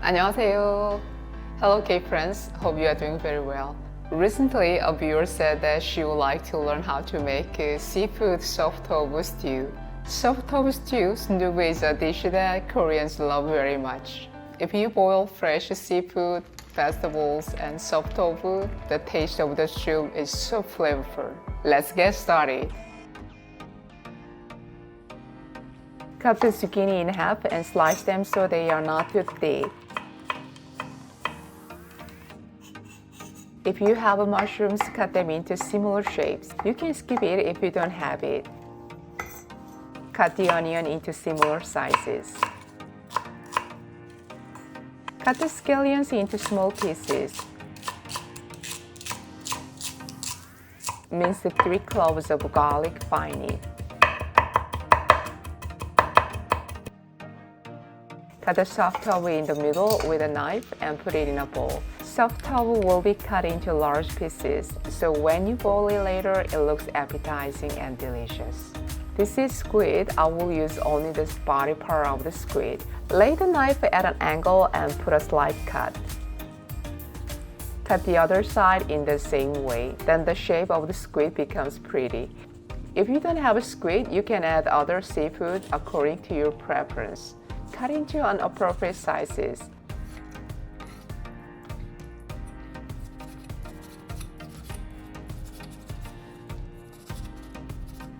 안녕하세요. Hello K-friends, hope you are doing very well. Recently, a viewer said that she would like to learn how to make a seafood soft tofu stew. Soft tofu stew sundubu is a dish that Koreans love very much. If you boil fresh seafood, vegetables, and soft tofu, the taste of the stew is so flavorful. Let's get started. Cut the zucchini in half and slice them so they are not too thick. If you have mushrooms, cut them into similar shapes. You can skip it if you don't have it. Cut the onion into similar sizes. Cut the scallions into small pieces. Mince 3 cloves of garlic finely. Cut the soft tofu in the middle with a knife and put it in a bowl. Soft tofu will be cut into large pieces, so when you boil it later, it looks appetizing and delicious. This is squid. I will use only the body part of the squid. Lay the knife at an angle and put a slight cut. Cut the other side in the same way, then the shape of the squid becomes pretty. If you don't have a squid, you can add other seafood according to your preference. Cut into appropriate sizes.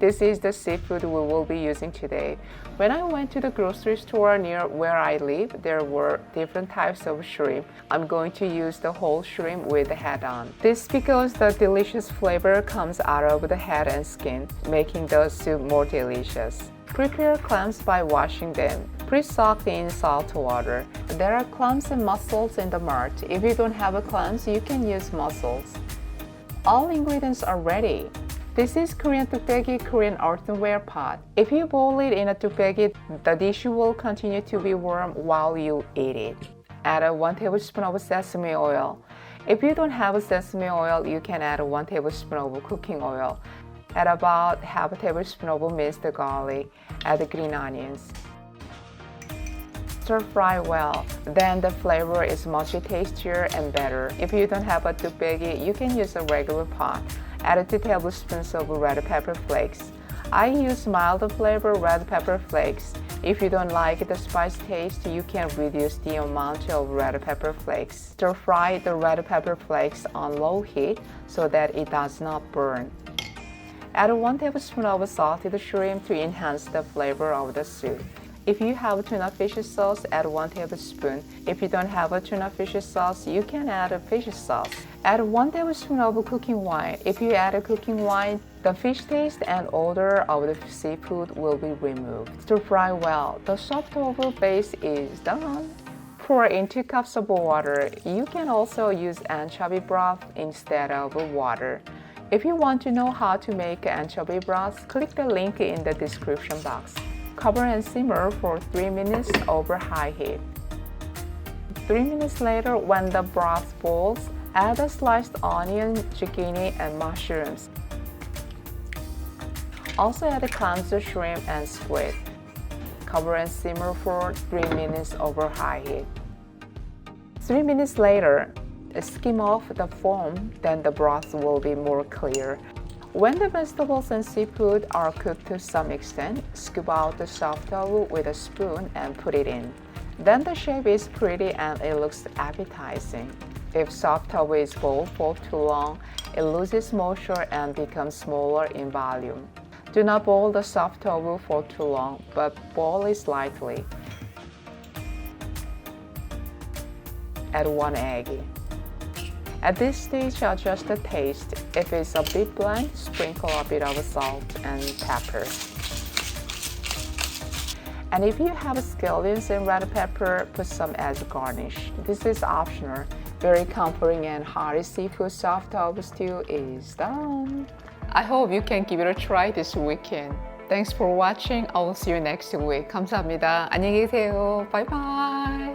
This is the seafood we will be using today. When I went to the grocery store near where I live, there were different types of shrimp. I'm going to use the whole shrimp with the head on. This because the delicious flavor comes out of the head and skin, making the soup more delicious. Prepare clams by washing them. Pre-soaked in salt water. There are clams and mussels in the mart. If you don't have clams, you can use mussels. All ingredients are ready. This is Korean tteokbaegi Korean earthenware pot. If you boil it in a tteokbaegi, the dish will continue to be warm while you eat it. Add 1 tablespoon of sesame oil. If you don't have sesame oil, you can add 1 tablespoon of cooking oil. Add about half a tablespoon of minced garlic. Add green onions. Stir fry well. Then the flavor is much tastier and better. If you don't have a tteokbaegi, you can use a regular pot. Add 2 tablespoons of red pepper flakes. I use mild flavor red pepper flakes. If you don't like the spice taste, you can reduce the amount of red pepper flakes. Stir fry the red pepper flakes on low heat so that it does not burn. Add 1 tablespoon of salted shrimp to enhance the flavor of the soup. If you have tuna fish sauce, add 1 tablespoon. If you don't have a tuna fish sauce, you can add a fish sauce. Add 1 tablespoon of cooking wine. If you add a cooking wine, the fish taste and odor of the seafood will be removed. Stir fry well. The soft tofu base is done. Pour in 2 cups of water. You can also use anchovy broth instead of water. If you want to know how to make anchovy broth, click the link in the description box. Cover and simmer for 3 minutes over high heat. 3 minutes later, when the broth boils, add the sliced onion, zucchini, and mushrooms. Also add clams, shrimp, and squid. Cover and simmer for 3 minutes over high heat. 3 minutes later, skim off the foam, then the broth will be more clear. When the vegetables and seafood are cooked to some extent, scoop out the soft tofu with a spoon and put it in. Then the shape is pretty and it looks appetizing. If soft tofu is boiled for too long, it loses moisture and becomes smaller in volume. Do not boil the soft tofu for too long, but boil it slightly. Add 1 egg. At this stage, adjust the taste. If it's a bit bland, sprinkle a bit of salt and pepper. And if you have scallions and red pepper, put some as garnish. This is optional. Very comforting and hearty seafood soft tofu stew is done. I hope you can give it a try this weekend. Thanks for watching. I will see you next week. 감사합니다. 안녕히 계세요. Bye bye.